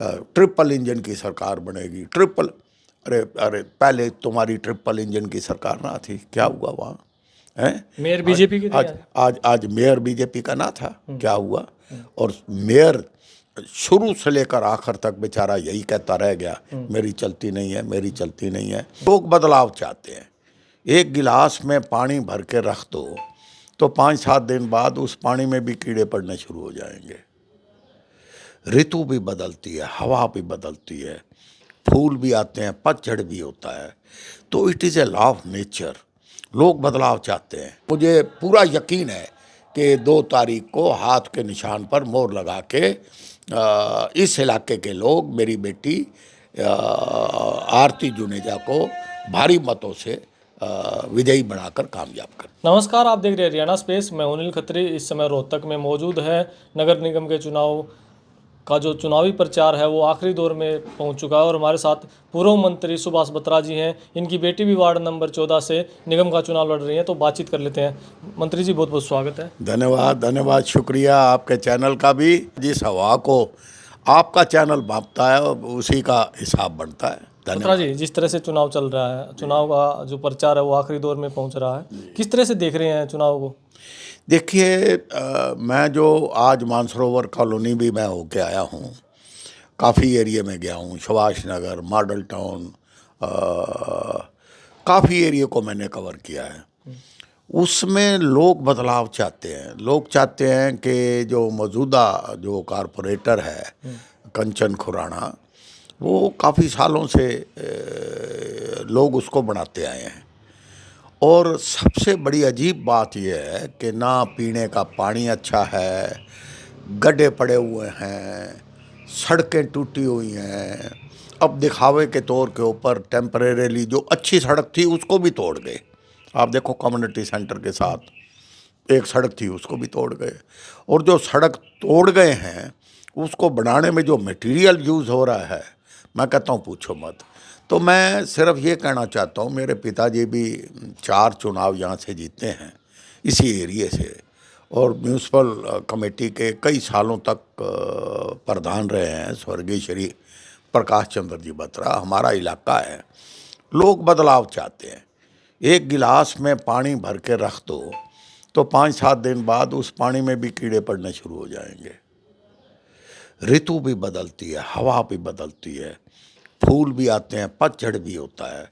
Triple engine की सरकार बनेगी। ट्रिपल, अरे अरे पहले तुम्हारी ट्रिपल इंजन की सरकार ना थी, क्या हुआ वहाँ है? मेयर बीजेपी की थी आज आज आज मेयर बीजेपी का ना था, क्या हुआ? और मेयर शुरू से लेकर आखिर तक बेचारा यही कहता रह गया, मेरी चलती नहीं है, मेरी चलती नहीं है। लोग बदलाव चाहते हैं। एक गिलास में पानी भर के रख दो तो 5-7 दिन बाद उस पानी में भी कीड़े पड़ने शुरू हो जाएंगे। ऋतु भी बदलती है, हवा भी बदलती है, फूल भी आते हैं, पतझड़ भी होता है। तो it is a law of nature. लोग बदलाव चाहते हैं। मुझे पूरा यकीन है कि 2 तारीख को हाथ के निशान पर मोहर लगा के इस इलाके के लोग मेरी बेटी आरती जुनेजा को भारी मतों से विजयी बनाकर कामयाब कर। नमस्कार, आप देख रहे हैं हरियाणा स्पेस। मैं अनिल खत्री इस समय रोहतक में मौजूद है। नगर निगम के चुनाव का जो चुनावी प्रचार है वो आखिरी दौर में पहुंच चुका है और हमारे साथ पूर्व मंत्री सुभाष बत्रा जी हैं। इनकी बेटी भी वार्ड नंबर 14 से निगम का चुनाव लड़ रही हैं, तो बातचीत कर लेते हैं। मंत्री जी, बहुत बहुत स्वागत है। धन्यवाद धन्यवाद, शुक्रिया आपके चैनल का भी। जिस हवा को आपका चैनल भांपता है उसी का हिसाब बनता है। बत्रा जी, जिस तरह से चुनाव चल रहा है, चुनाव का जो प्रचार है वो आखिरी दौर में पहुंच रहा है, किस तरह से देख रहे हैं चुनाव को? देखिए, मैं जो आज मानसरोवर कॉलोनी भी मैं होके आया हूँ, काफ़ी एरिया में गया हूँ, सुभाष नगर, मॉडल टाउन, काफ़ी एरिया को मैंने कवर किया है। उसमें लोग बदलाव चाहते हैं। लोग चाहते हैं कि जो मौजूदा जो कारपोरेटर है कंचन खुराना, वो काफ़ी सालों से लोग उसको बनाते आए हैं। और सबसे बड़ी अजीब बात यह है कि ना पीने का पानी अच्छा है, गड्ढे पड़े हुए हैं, सड़कें टूटी हुई हैं। अब दिखावे के तौर के ऊपर टेम्परेरीली जो अच्छी सड़क थी उसको भी तोड़ गए। आप देखो, कम्युनिटी सेंटर के साथ एक सड़क थी उसको भी तोड़ गए। और जो सड़क तोड़ गए हैं उसको बनाने में जो मटेरियल यूज़ हो रहा है, मैं कहता हूँ पूछो मत। तो मैं सिर्फ ये कहना चाहता हूँ, मेरे पिताजी भी 4 चुनाव यहाँ से जीते हैं इसी एरिए से, और म्यूनसिपल कमेटी के कई सालों तक प्रधान रहे हैं स्वर्गीय श्री प्रकाश चंद्र जी बत्रा। हमारा इलाका है। लोग बदलाव चाहते हैं। एक गिलास में पानी भर के रख दो तो 5-7 दिन बाद उस पानी में भी कीड़े पड़ने शुरू हो जाएंगे। ऋतु भी बदलती है, हवा भी बदलती है, फूल भी आते हैं, पतझड़ भी होता है।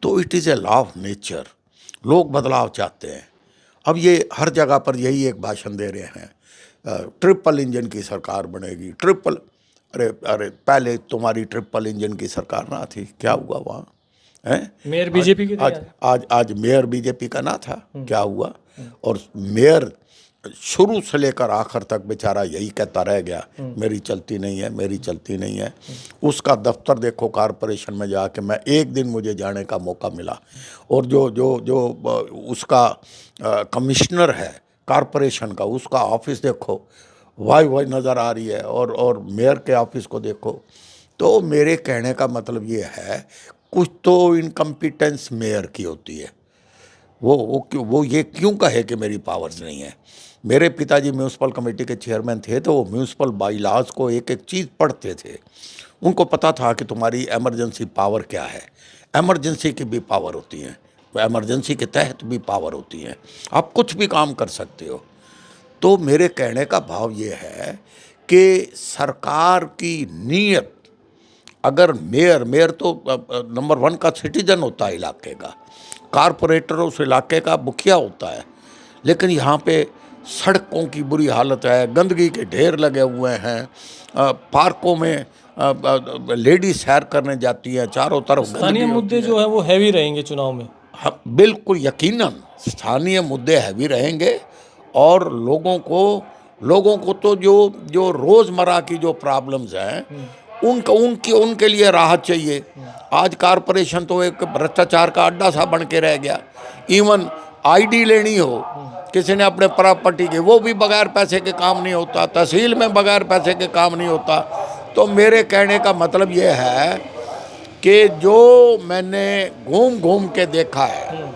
तो it is a law of nature. लोग बदलाव चाहते हैं। अब ये हर जगह पर यही एक भाषण दे रहे हैं, ट्रिपल इंजन की सरकार बनेगी। ट्रिपल, अरे अरे पहले तुम्हारी ट्रिपल इंजन की सरकार ना थी, क्या हुआ वहाँ है? मेयर बीजेपी की थी। आज मेयर बीजेपी का ना था, क्या हुआ? और मेयर शुरू से लेकर आखिर तक बेचारा यही कहता रह गया, मेरी चलती नहीं है, मेरी चलती नहीं है। उसका दफ्तर देखो कारपोरेशन में जाके, मैं एक दिन मुझे जाने का मौका मिला, और जो जो जो उसका कमिश्नर है कारपोरेशन का, उसका ऑफिस देखो, वाई वाई नज़र आ रही है, और मेयर के ऑफिस को देखो। तो मेरे कहने का मतलब ये है, कुछ तो इनकम्पिटेंस मेयर की होती है। वो ये क्यों कहे कि मेरी पावर्स नहीं है। मेरे पिताजी म्यूनसिपल कमेटी के चेयरमैन थे, तो वो म्यूनसिपल बाई लॉज को एक एक चीज़ पढ़ते थे। उनको पता था कि तुम्हारी एमरजेंसी पावर क्या है। एमरजेंसी की भी पावर होती है, एमरजेंसी के तहत भी पावर होती है, आप कुछ भी काम कर सकते हो। तो मेरे कहने का भाव ये है कि सरकार की नीयत, अगर मेयर तो नंबर 1 का सिटीजन होता है इलाके का, कारपोरेटर उस इलाके का मुखिया होता है, लेकिन यहाँ पे सड़कों की बुरी हालत है, गंदगी के ढेर लगे हुए हैं, पार्कों में लेडीज सैर करने जाती हैं, चारों तरफ स्थानीय मुद्दे जो है वो हैवी रहेंगे चुनाव में। हाँ, बिल्कुल यकीनन स्थानीय मुद्दे हैवी रहेंगे। और लोगों को तो जो रोज़मर्रा की जो प्रॉब्लम्स हैं उनके लिए राहत चाहिए। आज कारपोरेशन तो एक भ्रष्टाचार का अड्डा सा बन के रह गया। इवन आईडी लेनी हो किसी ने अपने प्रॉपर्टी की, वो भी बगैर पैसे के काम नहीं होता। तहसील में बगैर पैसे के काम नहीं होता। तो मेरे कहने का मतलब ये है कि जो मैंने घूम घूम के देखा है,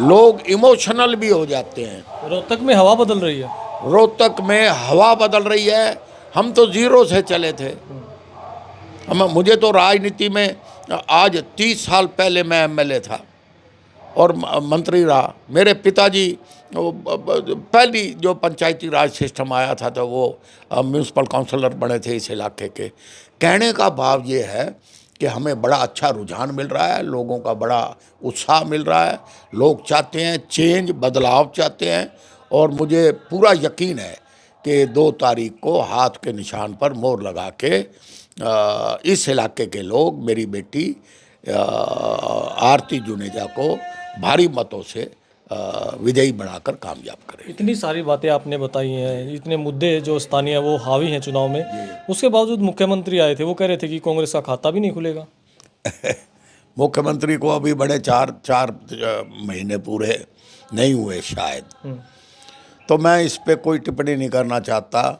लोग इमोशनल भी हो जाते हैं। रोहतक में हवा बदल रही है। रोहतक में हवा बदल रही है। हम तो 0 से चले थे, मुझे तो राजनीति में आज 30 साल पहले मैं एमएलए था और मंत्री रहा। मेरे पिताजी पहली जो पंचायती राज सिस्टम आया था तो वो म्यूनसिपल काउंसलर बने थे इस इलाके के। कहने का भाव ये है कि हमें बड़ा अच्छा रुझान मिल रहा है, लोगों का बड़ा उत्साह मिल रहा है, लोग चाहते हैं चेंज, बदलाव चाहते हैं। और मुझे पूरा यकीन है कि 2 तारीख को हाथ के निशान पर मोहर लगा के इस इलाके के लोग मेरी बेटी आरती जुनेजा को भारी मतों से विजयी बनाकर कामयाब करें। इतनी सारी बातें आपने बताई हैं, इतने मुद्दे जो स्थानीय वो हावी हैं चुनाव में, उसके बावजूद मुख्यमंत्री आए थे, वो कह रहे थे कि कांग्रेस का खाता भी नहीं खुलेगा। मुख्यमंत्री को अभी बड़े 4 महीने पूरे नहीं हुए शायद, तो मैं इस पे कोई टिप्पणी नहीं करना चाहता।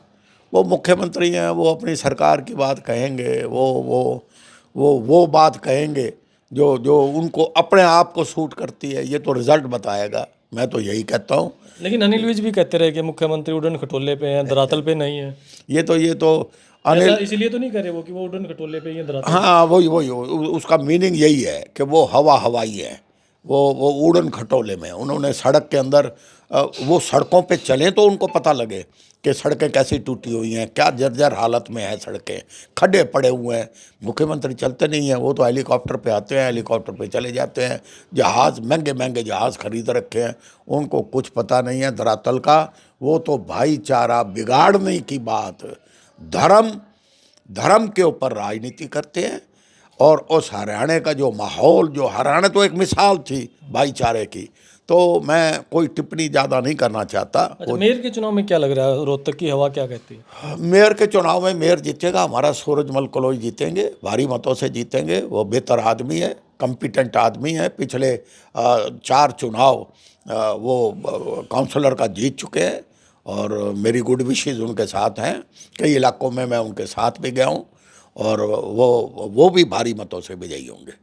वो मुख्यमंत्री हैं, वो अपनी सरकार की बात कहेंगे, वो बात कहेंगे जो उनको अपने आप को सूट करती है। ये तो रिजल्ट बताएगा, मैं तो यही कहता हूँ। लेकिन अनिल विज भी कहते रहे कि मुख्यमंत्री उड़न खटोले पे हैं, धरातल पे नहीं है। ये तो ऐसा इसीलिए तो नहीं करे वो कि वो उड़न खटोले पे ही हैं, धरातल। हाँ, वही उसका मीनिंग यही है कि वो हवाई है, वो उड़न खटोले में। उन्होंने सड़क के अंदर वो सड़कों पे चलें तो उनको पता लगे कि सड़कें कैसी टूटी हुई हैं, क्या जर्जर हालत में है सड़कें, खड्डे पड़े हुए हैं। मुख्यमंत्री चलते नहीं हैं, वो तो हेलीकॉप्टर पे आते हैं, हेलीकॉप्टर पे चले जाते हैं। जहाज़ महंगे जहाज़ खरीद रखे हैं, उनको कुछ पता नहीं है धरातल का। वो तो भाईचारा बिगाड़ने की बात, धर्म के ऊपर राजनीति करते हैं। और उस हरियाणा का जो माहौल, जो हरियाणा तो एक मिसाल थी भाईचारे की, तो मैं कोई टिप्पणी ज़्यादा नहीं करना चाहता। अच्छा, मेयर के चुनाव में क्या लग रहा है, रोहतक की हवा क्या कहती है? मेयर के चुनाव में मेयर जीतेगा, हमारा सूरजमल कलोई जीतेंगे, भारी मतों से जीतेंगे। वो बेहतर आदमी है, कॉम्पिटेंट आदमी है, पिछले 4 चुनाव वो काउंसलर का जीत चुके हैं और मेरी गुड विशेज़ उनके साथ हैं। कई इलाकों में मैं उनके साथ भी गया हूँ और वो भी भारी मतों से विजयी होंगे।